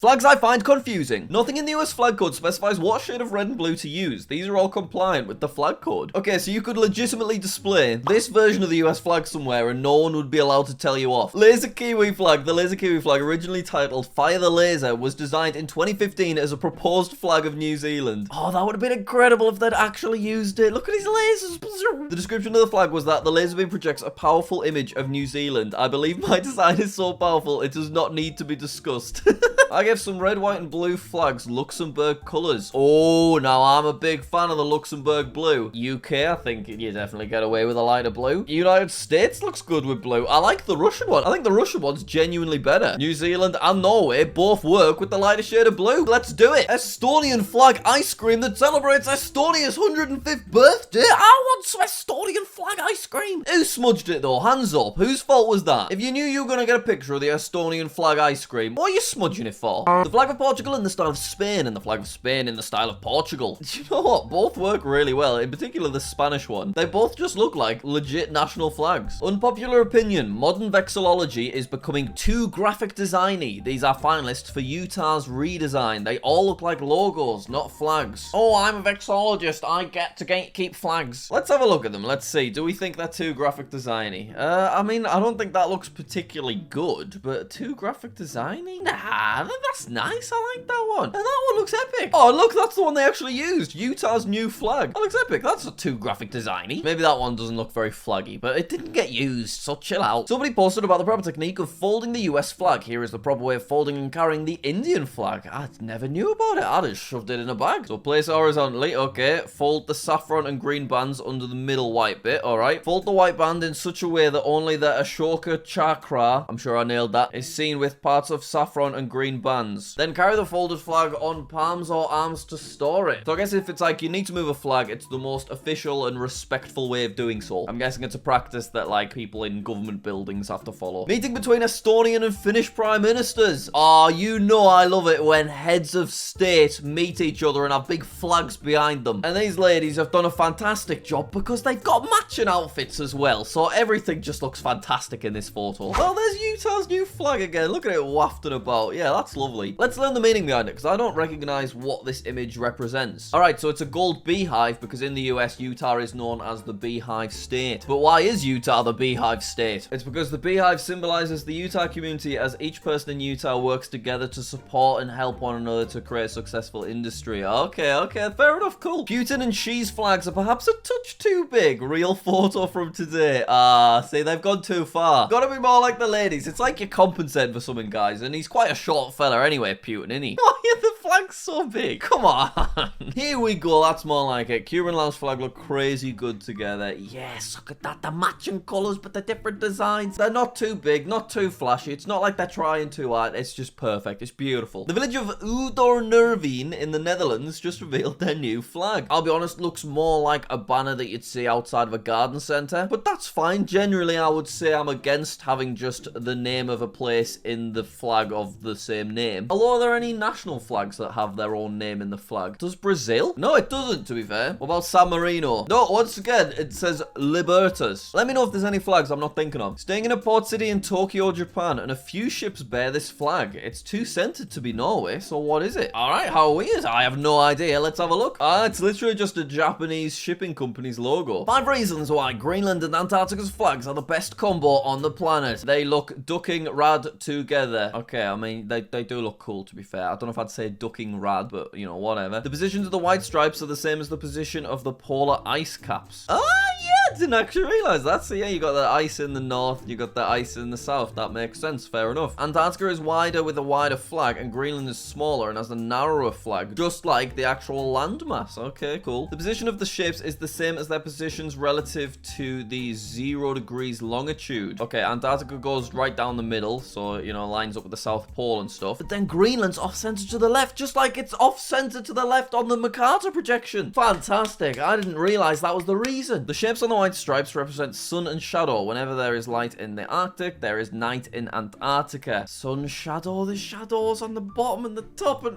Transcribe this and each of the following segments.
Flags I find confusing. Nothing in the US flag code specifies what shade of red and blue to use. These are all compliant with the flag code. Okay, so you could legitimately display this version of the US flag somewhere and no one would be allowed to tell you off. Laser Kiwi flag. The Laser Kiwi flag, originally titled Fire the Laser, was designed in 2015 as a proposed flag of New Zealand. Oh, that would have been incredible if they'd actually used it. Look at his lasers. The description of the flag was that the laser beam projects a powerful image of New Zealand. I believe my design is so powerful it does not need to be discussed. I gave some red, white, and blue flags Luxembourg colours. Oh, now I'm a big fan of the Luxembourg blue. UK, I think you definitely get away with a lighter blue. United States looks good with blue. I like the Russian one. I think the Russian one's genuinely better. New Zealand and Norway both work with the lighter shade of blue. Let's do it. Estonian flag ice cream that celebrates Estonia's 105th birthday. I want some Estonian flag ice cream. Who smudged it though? Hands up. Whose fault was that? If you knew you were going to get a picture of the Estonian flag ice cream, what are you smudging it for? The flag of Portugal in the style of Spain and the flag of Spain in the style of Portugal. Do you know what? Both work really well. In particular, the Spanish one. They both just look like legit national flags. Unpopular opinion. Modern vexillology is becoming too graphic designy. These are finalists for Utah's redesign. They all look like logos, not flags. Oh, I'm a vexillologist. I get to keep flags. Let's have a look at them. Let's see. Do we think they're too graphic designy? I mean, I don't think that looks particularly good, but too graphic designy? Nah, that's nice. I like that one. And that one looks epic. Oh, look, that's the one they actually used. Utah's new flag. That looks epic. That's not too graphic designy. Maybe that one doesn't look very flaggy, but it didn't get used, so chill out. Somebody posted about the proper technique of folding the US flag. Here is the proper way of folding and carrying the Indian flag. I never knew about it. I just shoved it in a bag. So place it horizontally. Okay. Fold the saffron and green bands under the middle white bit. All right. Fold the white band in such a way that only the Ashoka chakra, I'm sure I nailed that, is seen with parts of saffron and green bands. Then carry the folded flag on palms or arms to store it. So I guess if it's like you need to move a flag, it's the most official and respectful way of doing so. I'm guessing it's a practice that like people in government buildings have to follow. Meeting between Estonian and Finnish prime ministers. Oh, you know I love it when heads of state meet each other and have big flags behind them. And these ladies have done a fantastic job because they've got matching outfits as well. So everything just looks fantastic in this photo. Oh, there's Utah's new flag again. Look at it wafting about. Yeah, that's lovely. Let's learn the meaning behind it because I don't recognize what this image represents. All right, so it's a gold beehive because in the US, Utah is known as the beehive state. But why is Utah the beehive state? It's because the beehive symbolizes the Utah community as each person in Utah works together to support and help one another to create a successful industry. Okay, fair enough, cool. Putin and Xi's flags are perhaps a touch too big. Real photo from today. See, they've gone too far. Gotta be more like the ladies. It's like you're compensating for something, guys, and he's quite a short fella anyway, Putin, isn't he? Oh, yeah, the flag's so big. Come on. Here we go. That's more like it. Cuban and Laos flag look crazy good together. Yes, look at that. The matching colors, but the different designs. They're not too big, not too flashy. It's not like they're trying too hard. It's just perfect. It's beautiful. The village of Udornerveen in the Netherlands just revealed their new flag. I'll be honest, looks more like a banner that you'd see outside of a garden center, but that's fine. Generally, I would say I'm against having just the name of a place in the flag of the same name. Although, are there any national flags that have their own name in the flag? Does Brazil? No, it doesn't, to be fair. What about San Marino? No, once again, it says Libertas. Let me know if there's any flags I'm not thinking of. Staying in a port city in Tokyo, Japan, and a few ships bear this flag. It's too centered to be Norway, so what is it? All right, how weird. I have no idea. Let's have a look. It's literally just a Japanese shipping company's logo. 5 reasons why Greenland and Antarctica's flags are the best combo on the planet. They look ducking rad together. Okay, I mean, they do look cool, to be fair. I don't know if I'd say ducking rad, but, you know, whatever. The positions of the white stripes are the same as the position of the polar ice caps. Yeah, I didn't actually realize that. So, yeah, you got the ice in the north, you got the ice in the south. That makes sense. Fair enough. Antarctica is wider with a wider flag, and Greenland is smaller and has a narrower flag, just like the actual landmass. Okay, cool. The position of the ships is the same as their positions relative to the 0 degrees longitude. Okay, Antarctica goes right down the middle, so, you know, lines up with the South Pole and stuff. But then Greenland's off-center to the left, just like it's off-center to the left on the Mercator projection. Fantastic. I didn't realize that was the reason. The shapes on the white stripes represent sun and shadow. Whenever there is light in the Arctic, there is night in Antarctica. Sun, shadow, the shadows on the bottom and the top, and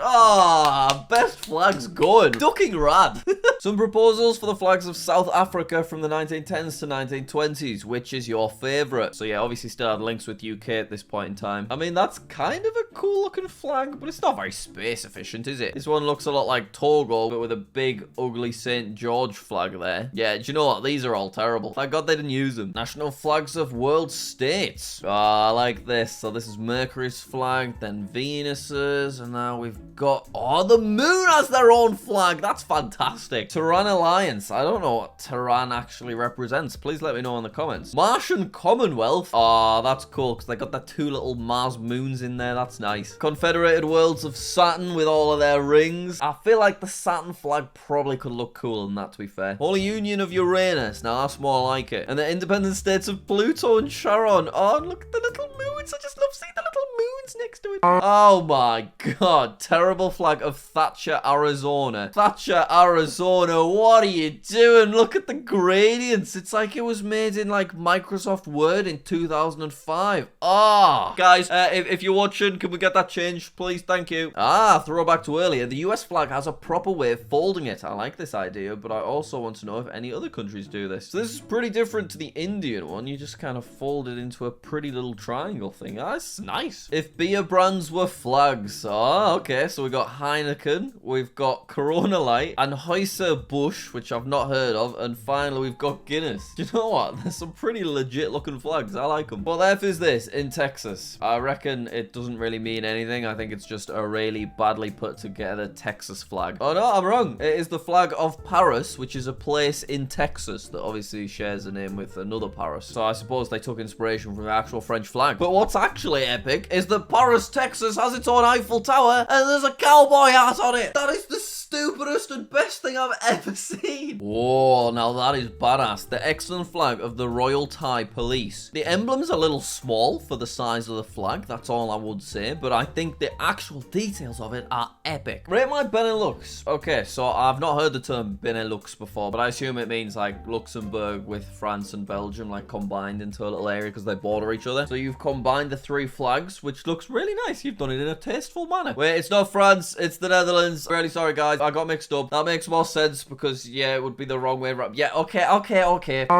best flags going. Ducking rad. Some proposals for the flags of South Africa from the 1910s to 1920s. Which is your favorite? So yeah, obviously still have links with UK at this point in time. I mean, that's kind of a cool looking flag, but it's not very space efficient, is it? This one looks a lot like Togo, but with a big, ugly St. George flag there. Yeah, do you know what? These are all terrible. Thank God they didn't use them. National flags of world states. I like this. So this is Mercury's flag, then Venus's, and now we've got... the moon has their own flag. That's fantastic. Tehran Alliance. I don't know what Tehran actually represents. Please let me know in the comments. Martian Commonwealth. That's cool, because they got the two little Mars moons in there. That's nice. Confederated Worlds of Saturn with all of their rings. I feel like the Saturn flag probably could look cooler than that, to be fair. Holy Union of Uranus. Now, that's more like it. And the independent states of Pluto and Charon. Oh, look at the little moons. I just love seeing the little moons next to it. Oh, my God. Terrible flag of Thatcher, Arizona. Thatcher, Arizona. What are you doing? Look at the gradients. It's like it was made in, like, Microsoft Word in 2005. Guys, if you're watching, can we get that changed, please? Thank you. Throwback to earlier. The US flag has a proper way of folding it. I like this idea, but I also want to know if any other countries do this. So this is pretty different to the Indian one. You just kind of fold it into a pretty little triangle thing. That's nice. If beer brands were flags. Okay. So we got Heineken, we've got Corona Light, and Anheuser-Busch, which I've not heard of, and finally we've got Guinness. Do you know what? There's some pretty legit looking flags. I like them. What the F is this in Texas? I reckon it doesn't really mean anything. I think it's just a really badly put together Texas flag. Oh no, I'm wrong. It is the flag of Paris, which is a place in Texas that obviously shares a name with another Paris. So I suppose they took inspiration from the actual French flag. But what's actually epic is that Paris, Texas has its own Eiffel Tower and there's a cowboy hat on it. That is the stupidest and best thing I've ever seen. Whoa, now that is badass. The excellent flag of the Royal Thai Police. The emblem's a little small for the size of the flag, that's all I would say, but I think the actual details of it are epic. Rate my Benelux. Okay, so I've not heard the term Benelux before, but I assume it means like Luxembourg with France and Belgium like combined into a little area because they border each other. So you've combined the three flags, which looks really nice. You've done it in a tasteful manner. Wait, it's not France, it's the Netherlands. Really sorry guys, I got mixed up. That makes more sense because yeah, it would be the wrong way around. Yeah, okay.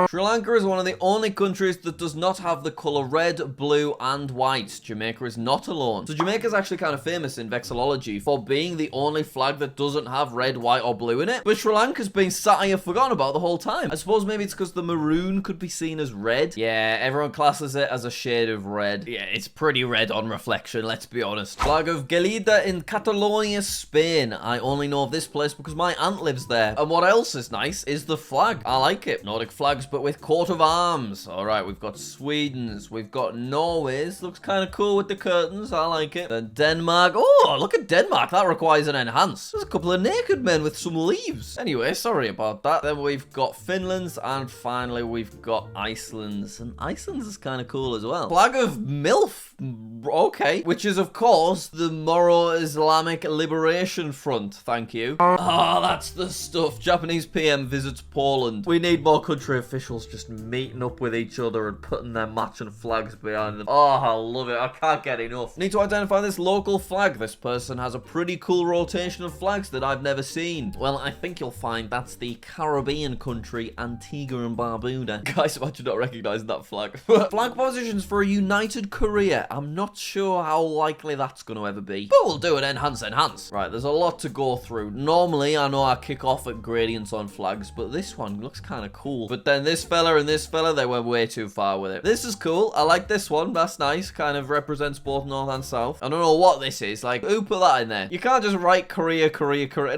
Sri Lanka is one of the only countries that does not have the color red, blue, and white. Jamaica is not alone. So Jamaica is actually kind of famous in Vexillology for being the only flag that doesn't have red, white, or blue in it. But Sri Lanka's been sat here forgotten about the whole time. I suppose maybe it's because the maroon could be seen as red. Yeah, everyone classes it as a shade of red. Yeah, it's pretty red on reflection, let's be honest. Flag of Gelida in Catalonia, Spain. I only know of this place because my aunt lives there. And what else is nice is the flag. I like it. Nordic flags, but with coat of arms. All right, we've got Sweden's. We've got Norway's. Looks kind of cool with the curtains. I like it. Then Denmark. Oh, look at Denmark. That requires an enhance. There's a couple of naked men with some leaves. Anyway, sorry about that. Then we've got Finland's. And finally, we've got Iceland's. And Iceland's is kind of cool as well. Flag of MILF. Okay. Which is, of course, the Moro Islamic Liberation Front. Thank you. That's the stuff. Japanese PM visits Poland. We need more country officials just meeting up with each other and putting their matching flags behind them. I love it. I can't get enough. Need to identify this local flag. This person has a pretty cool rotation of flags that I've never seen. Well, I think you'll find that's the Caribbean country Antigua and Barbuda. Guys, imagine not recognizing that flag. Flag positions for a united Korea. I'm not sure how likely that's going to ever be, but we'll do it. Enhance. Right, there's a lot to go through. Normally, I know I kick off at gradients on flags, but this one looks kind of cool. But then this fella and this fella, they went way too far with it. This is cool. I like this one. That's nice. Kind of represents both North and South. I don't know what this is. Like, who put that in there? You can't just write Korea.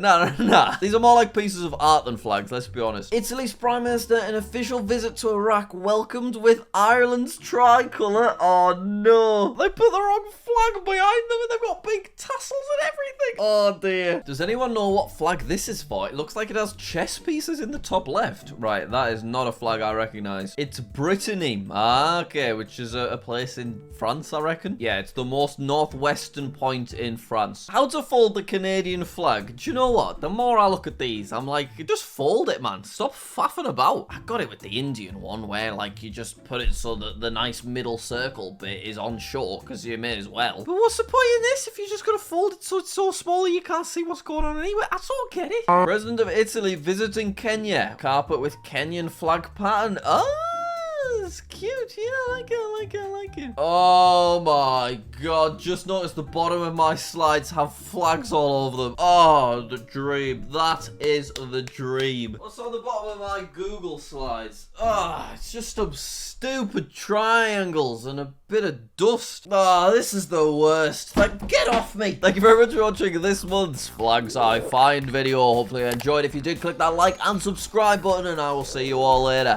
Nah. These are more like pieces of art than flags, let's be honest. Italy's Prime Minister, an official visit to Iraq, welcomed with Ireland's tricolour. Oh, no. They put the wrong flag behind them and they've got big tassels and everything. Oh dear. Does anyone know what flag this is for? It looks like it has chess pieces in the top left. Right, that is not a flag I recognize. It's Brittany. Ah, okay, which is a place in France, I reckon. Yeah, it's the most northwestern point in France. How to fold the Canadian flag? Do you know what? The more I look at these, I'm like, just fold it, man. Stop faffing about. I got it with the Indian one where, like, you just put it so that the nice middle circle bit is on shore, because you may as well. But what's the point in this if you're just going to fold it so it's so small you can't see what's going on anyway? I don't get it. President of Italy visiting Kenya. Carpet with Kenyan flag pattern. Oh, it's cute. Yeah, I like it, I like it, I like it. Oh my god, just noticed the bottom of my slides have flags all over them. Oh, the dream. That is the dream. What's on the bottom of my Google slides? Oh, it's just some stupid triangles and a bit of dust. Oh, this is the worst. Like, get off me. Thank you very much for watching this month's Flags I Find video. Hopefully you enjoyed. If you did, click that like and subscribe button, and I will see you all later.